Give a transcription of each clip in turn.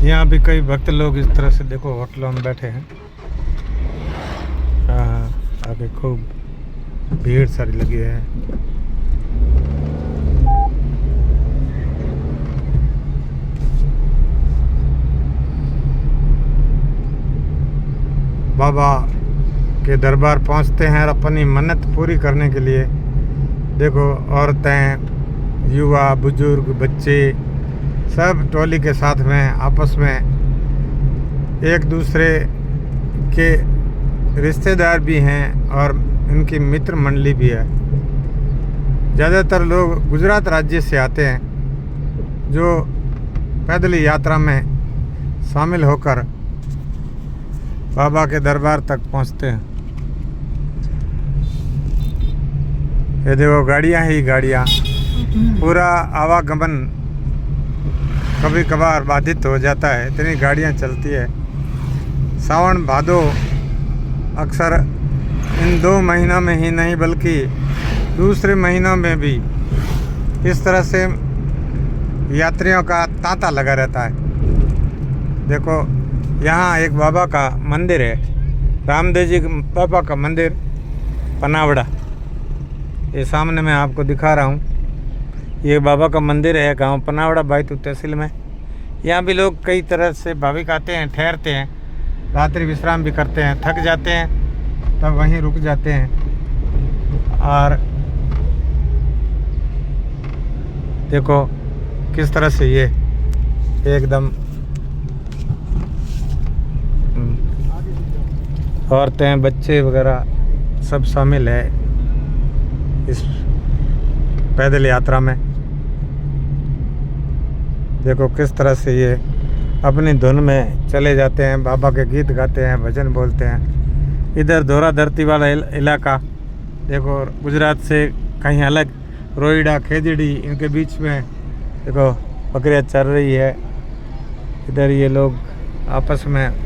यहाँ भी कई भक्त लोग इस तरह से देखो होटलों में बैठे हैं। हाँ, आगे खूब भीड़ सारी लगी है। बाबा के दरबार पहुँचते हैं और अपनी मन्नत पूरी करने के लिए देखो औरतें, युवा, बुजुर्ग, बच्चे सब टोली के साथ में आपस में एक दूसरे के रिश्तेदार भी हैं और इनकी मित्र मंडली भी है। ज़्यादातर लोग गुजरात राज्य से आते हैं जो पैदल यात्रा में शामिल होकर बाबा के दरबार तक पहुंचते हैं। ये देखो गाड़ियाँ ही गाड़ियाँ, पूरा आवागमन कभी कभार बाधित हो जाता है, इतनी गाड़ियाँ चलती है। सावन भादो अक्सर इन 2 महीनों में ही नहीं बल्कि दूसरे महीनों में भी इस तरह से यात्रियों का तांता लगा रहता है। देखो यहाँ एक बाबा का मंदिर है, रामदेव जी बाबा का मंदिर पनावड़ा। ये सामने मैं आपको दिखा रहा हूँ, ये बाबा का मंदिर है गांव पनावड़ा बैतूल तहसील में। यहाँ भी लोग कई तरह से भाविक आते हैं, ठहरते हैं, रात्रि विश्राम भी करते हैं, थक जाते हैं तब वहीं रुक जाते हैं। और देखो किस तरह से ये एकदम औरतें, बच्चे वगैरह सब शामिल है इस पैदल यात्रा में। देखो किस तरह से ये अपनी धुन में चले जाते हैं, बाबा के गीत गाते हैं, भजन बोलते हैं। इधर धोरा धरती वाला इलाका देखो, गुजरात से कहीं अलग, रोईडा, खेजड़ी, इनके बीच में देखो बकरियाँ चल रही है। इधर ये लोग आपस में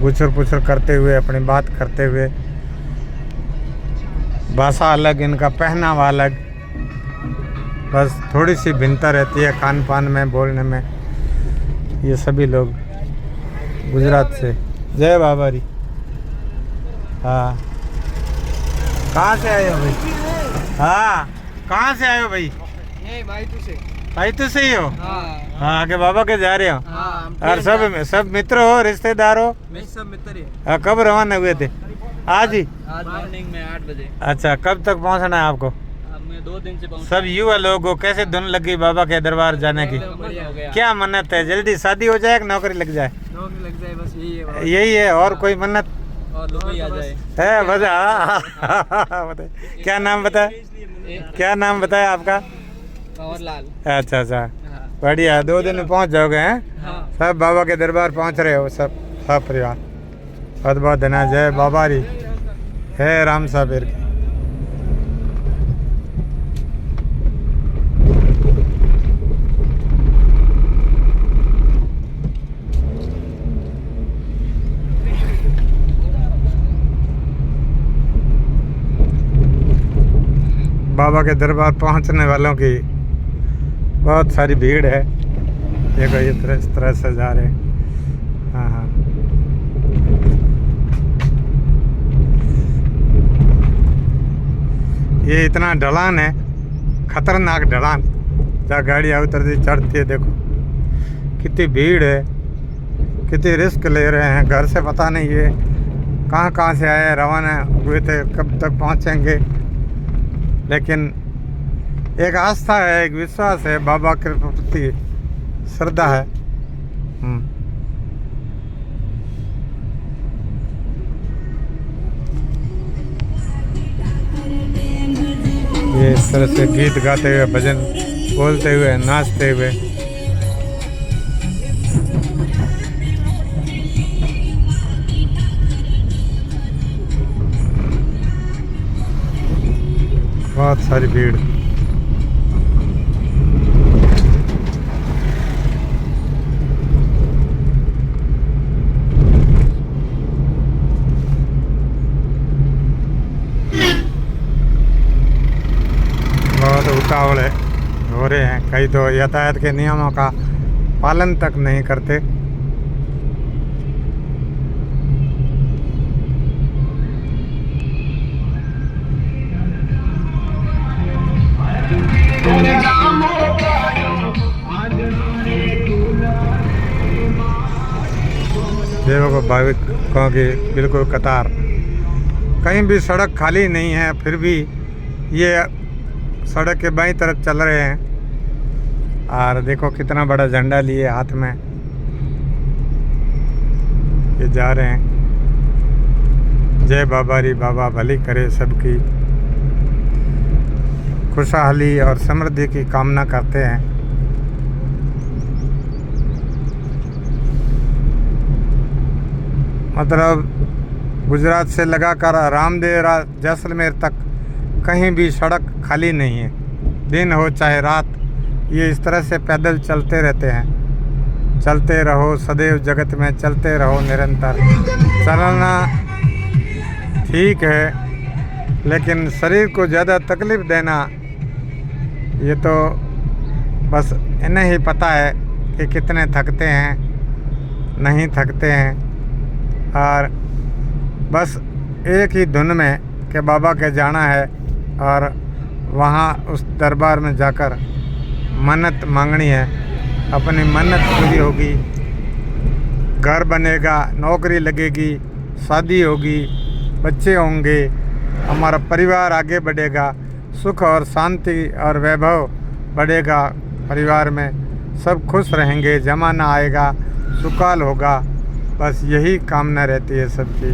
गुचर पुचर करते हुए, अपनी बात करते हुए, भाषा अलग, इनका पहनावा अलग, बस थोड़ी सी भिन्नता रहती है खान पान में, बोलने में। ये सभी लोग गुजरात से। जय बाबा री। हाँ, कहाँ से आए हो भाई? हाँ, कहाँ से आए हो भाई? बैतूल से ही हो? हाँ, आगे बाबा के जा रहे हो? और सब मित्र हो, रिश्तेदार हो? सब मित्र ही। हाँ, कब रवाना हुए थे? आज ही? आज मॉर्निंग में 8 बजे। अच्छा, कब तक पहुँचना है आपको? मैं 2 दिन से सब युवा लोगों को कैसे धुन लगी बाबा के दरबार जाने की? बढ़िया हो गया। क्या मन्नत है? जल्दी शादी हो जाए कि नौकरी लग जाए? नौकरी लग जाए, बस यही है। यही है, और कोई मन्नत और लोग ही आ जाए है? बता क्या नाम बताया? क्या नाम बताया आपका? कंवरलाल। अच्छा अच्छा, बढ़िया। 2 दिन में पहुंच जाओगे हैं? हाँ। सब बाबा के दरबार पहुंच रहे हो, सब परिवार। बहुत बहुत धन्यवाद। जय बाबा री। है राम साबिर की। बाबा के दरबार पहुंचने वालों की बहुत सारी भीड़ है। देखो ये इस तरह से जा रहे हैं। हाँ हाँ, ये इतना ढलान है, खतरनाक ढलान, जहाँ गाड़ियाँ उतरती चढ़ती है। देखो कितनी भीड़ है, कितनी रिस्क ले रहे हैं। घर से पता नहीं ये कहाँ से आए, रवाना हुए थे, कब तक पहुँचेंगे। लेकिन एक आस्था है, एक विश्वास है, बाबा के प्रति श्रद्धा है। ये इस तरह से गीत गाते हुए, भजन बोलते हुए, नाचते हुए बहुत सारी भीड़। बहुत उतावल हो रहे हैं, कई तो यातायात के नियमों का पालन तक नहीं करते। देखो भाविकों की बिल्कुल कतार, कहीं भी सड़क खाली नहीं है, फिर भी ये सड़क के बाईं तरफ चल रहे हैं। और देखो कितना बड़ा झंडा लिए हाथ में ये जा रहे हैं। जय बाबा री बाबा भली करे सबकी, खुशहाली और समृद्धि की कामना करते हैं। मतलब गुजरात से लगाकर रामदेवरा जैसलमेर तक कहीं भी सड़क खाली नहीं है। दिन हो चाहे रात, ये इस तरह से पैदल चलते रहते हैं। चलते रहो सदैव जगत में, चलते रहो निरंतर। चलना ठीक है, लेकिन शरीर को ज़्यादा तकलीफ़ देना, ये तो बस इन्हें ही पता है कि कितने थकते हैं, नहीं थकते हैं। और बस एक ही धुन में कि बाबा के जाना है और वहाँ उस दरबार में जाकर मन्नत मांगनी है। अपनी मन्नत पूरी होगी, घर बनेगा, नौकरी लगेगी, शादी होगी, बच्चे होंगे, हमारा परिवार आगे बढ़ेगा, सुख और शांति और वैभव बढ़ेगा परिवार में, सब खुश रहेंगे, जमाना आएगा, सुकाल होगा। बस यही कामना रहती है सबकी।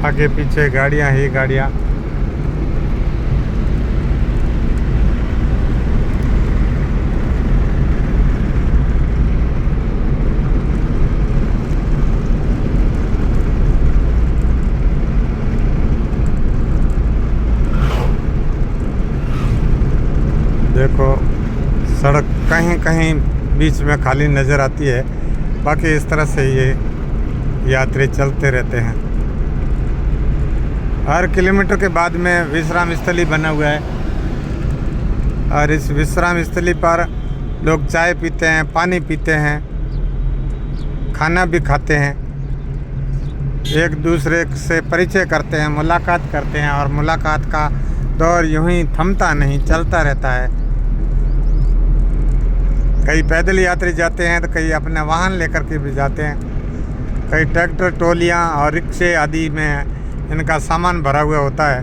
आगे पीछे गाड़ियाँ ही गाड़ियाँ। देखो सड़क कहीं कहीं बीच में खाली नज़र आती है, बाकी इस तरह से ये यात्री चलते रहते हैं। हर किलोमीटर के बाद में विश्राम स्थली बना हुआ है और इस विश्राम स्थली पर लोग चाय पीते हैं, पानी पीते हैं, खाना भी खाते हैं, एक दूसरे से परिचय करते हैं, मुलाकात करते हैं। और मुलाकात का दौर यूं ही थमता नहीं, चलता रहता है। कई पैदल यात्री जाते हैं तो कई अपने वाहन लेकर के भी जाते हैं। कई ट्रैक्टर, ट्रॉलियाँ और रिक्शे आदि में इनका सामान भरा हुआ होता है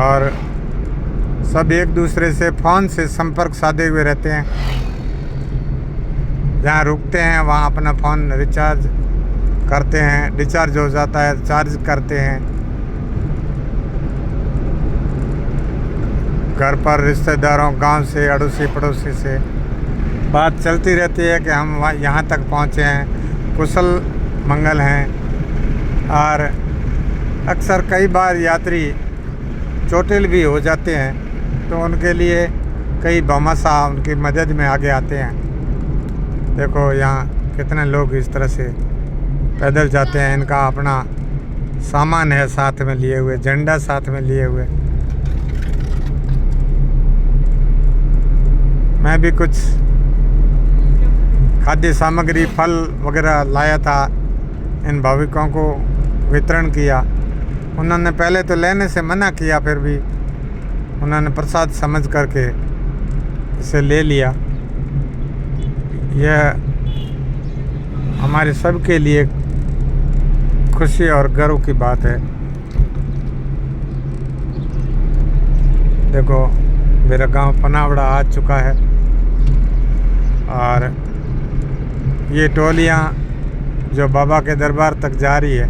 और सब एक दूसरे से फ़ोन से संपर्क साधे हुए रहते हैं। जहाँ रुकते हैं वहाँ अपना फ़ोन रिचार्ज करते हैं, डिस्चार्ज हो जाता है, चार्ज करते हैं। घर पर रिश्तेदारों, गांव से, अड़ोसी पड़ोसी से बात चलती रहती है कि हम यहाँ तक पहुँचे हैं, कुशल मंगल हैं। और अक्सर कई बार यात्री चोटिल भी हो जाते हैं तो उनके लिए कई भामाशाह उनकी मदद में आगे आते हैं। देखो यहाँ कितने लोग इस तरह से पैदल जाते हैं। इनका अपना सामान है साथ में लिए हुए, झंडा साथ में लिए हुए। मैं भी कुछ खाद्य सामग्री, फल वगैरह लाया था, इन भाविकों को वितरण किया। उन्होंने पहले तो लेने से मना किया, फिर भी उन्होंने प्रसाद समझ करके इसे ले लिया। यह हमारे सब के लिए खुशी और गर्व की बात है। देखो मेरा गांव पनावड़ा आ चुका है और ये टोलियाँ जो बाबा के दरबार तक जा रही है,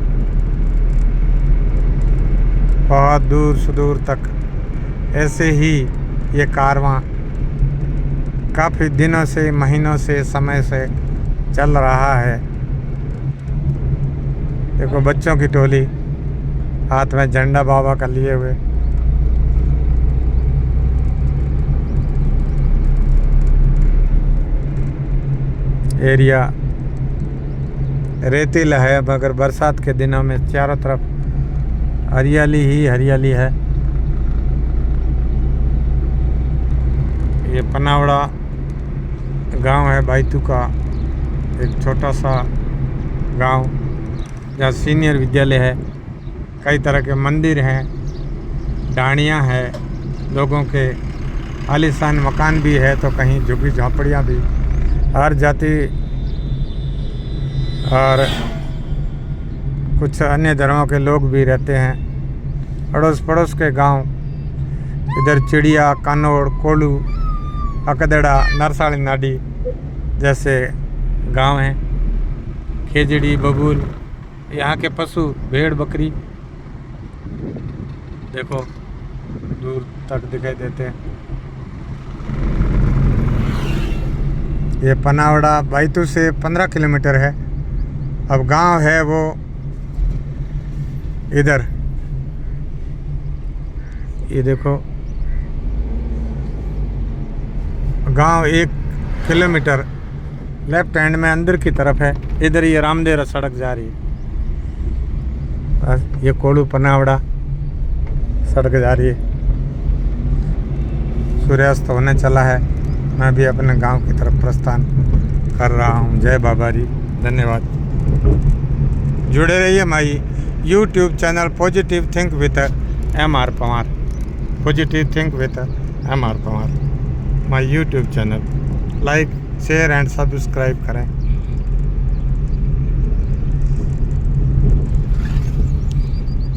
बहुत दूर सुदूर तक ऐसे ही ये कारवां काफ़ी दिनों से, महीनों से, समय से चल रहा है। देखो बच्चों की टोली हाथ में झंडा बाबा का लिए हुए। एरिया रेतीला है, मगर बरसात के दिनों में चारों तरफ हरियाली ही हरियाली है। ये पनावड़ा गांव है बैतू का, एक छोटा सा गांव जहाँ सीनियर विद्यालय है, कई तरह के मंदिर हैं, डाणियाँ हैं, लोगों के आलीशान मकान भी है तो कहीं झुग्गी झोंपड़ियाँ भी। हर जाति और कुछ अन्य धर्मों के लोग भी रहते हैं। अड़ोस पड़ोस के गांव, इधर चिड़िया, कानोड़, कोलू, अकदड़ा, नरसाली नाडी जैसे गांव हैं। खेजड़ी, बबूल, यहाँ के पशु भेड़ बकरी देखो दूर तक दिखाई देते हैं। ये पनावड़ा बैतू से 15 किलोमीटर है। अब गांव है वो इधर, ये देखो गांव 1 किलोमीटर लेफ्ट हैंड में अंदर की तरफ है। इधर ये रामदेवरा सड़क जा रही है। बस ये कोलू पनावड़ा सड़क जा रही है। सूर्यास्त होने चला है। मैं भी अपने गांव की तरफ प्रस्थान कर रहा हूं। जय बाबा जी, धन्यवाद। जुड़े रहिए my YouTube channel positive think with MR Pawar. Positive think with MR Pawar my YouTube channel. Like, share and subscribe करें।